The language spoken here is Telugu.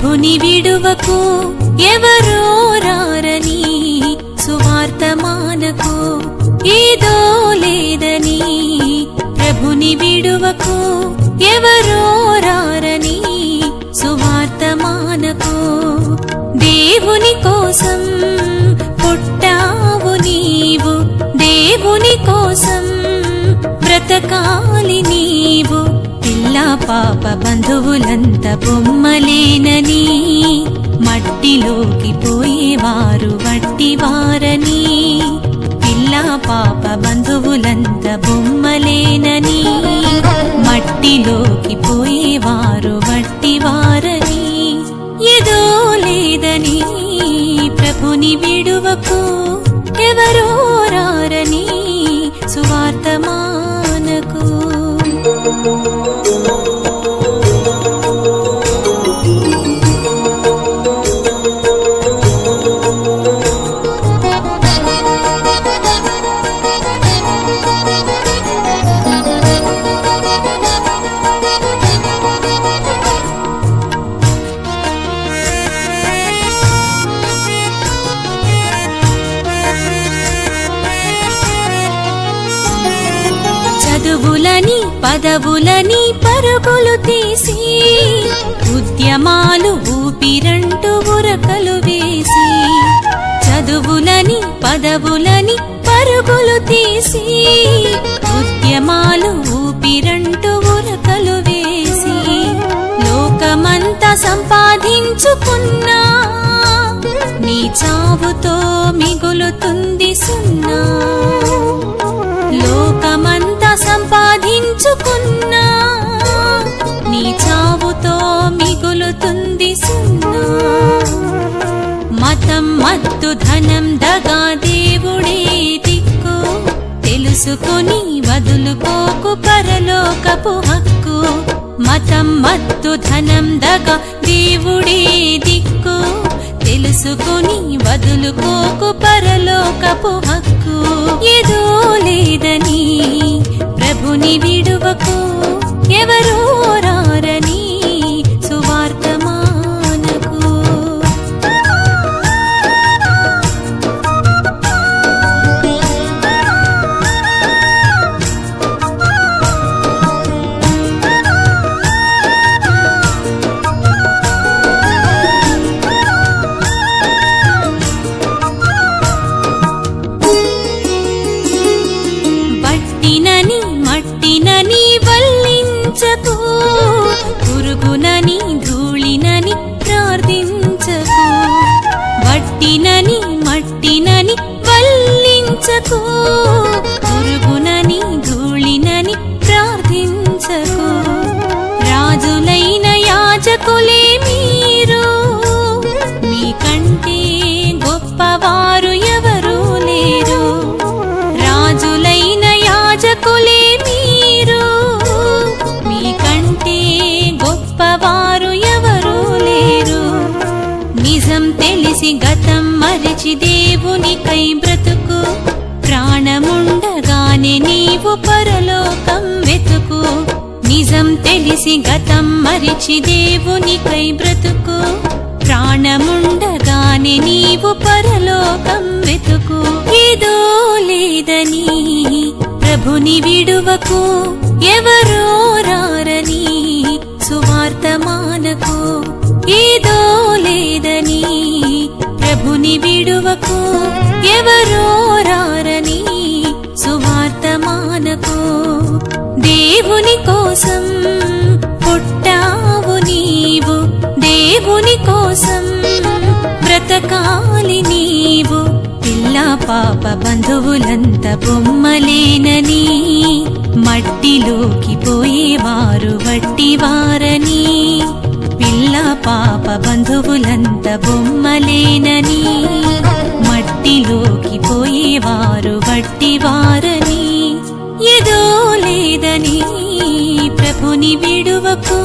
ప్రభుని విడువకు ఎవరో రారని సువార్తమానకు ఏదో లేదని ప్రభుని విడువకు ఎవరో రారని సువార్తమానకు దేవుని కోసం పుట్టావు నీవు దేవుని కోసం బ్రతకాలి నీవు పిల్లా పాప బంధువులంత బొమ్మలేనని మట్టిలోకి పోయేవారు వట్టివారని పిల్లా పాప బంధువులంత బొమ్మలేనని మట్టిలోకి పోయేవారు వట్టివారని ఏదో లేదని ప్రభుని విడువకు ఎవరో రారని సువార్తమానకు చదువులని పదవులని పరుగులు తీసి ఉద్యమాలు ఊపిరంటూ ఉరకలు వేసి చదువులని పదవులని పరుగులు తీసి ఉద్యమాలు ఊపిరంటూ ఉరకలు వేసి లోకమంతా సంపాదించుకున్నా నీ చావుతో మిగులుతుంది సున్నా లోకమంతా సంపాదించుకున్నా నీ చావుతో మిగులుతుంది సున్నా మతం మత్తు ధనం దగా దేవుడే దిక్కు తెలుసుకొని వదులుకోకు పరలోకపు హక్కు మతం మత్తు ధనం దగా దేవుడే దిక్కు తెలుసుకొని వదులుకోకు పరలోకపు హక్కు ఏదో లేదని ప్రభుని విడువకు ఎవరో రారని సువార్తమానకు మట్టినని వల్లించకు పురుగునని ధూళినని ప్రార్థించకు వట్టినని మట్టినని వల్లించకు పురుగునని ధూళినని ప్రార్థించకు రాజులైన యాజకులే మీరు మీకంటే గొప్పవారు ఎవరూ లేరు రాజులైన యాజకులే మీరు మీకంటే గొప్పవారు ఎవరూ లేరు నిజం తెలిసి గతం మరిచి దేవునికై బ్రతుకు ప్రాణముండగానే నీవు పరలోకం వెతుకు నిజం తెలిసి గతం మరిచి దేవునికై బ్రతుకు ప్రాణముండగానే నీవు పరలోకం వెతుకు ఏదో లేదని ప్రభుని విడువకు ఎవరో రారని సువార్తమానకు ఏదో లేదని ప్రభుని విడువకు ఎవరో రారని సువార్తమానకు దేవుని కోసం పుట్టావు నీవు దేవుని కోసం బ్రతకాలి నీవు పిల్లా పాప బంధువులంత బొమ్మలేనని మట్టిలోకి పోయేవారు వట్టివారని పిల్లా పాప బంధువులంత బొమ్మలేనని మట్టిలోకి పోయేవారు వట్టివారని ఏదో లేదని ప్రభుని విడువకు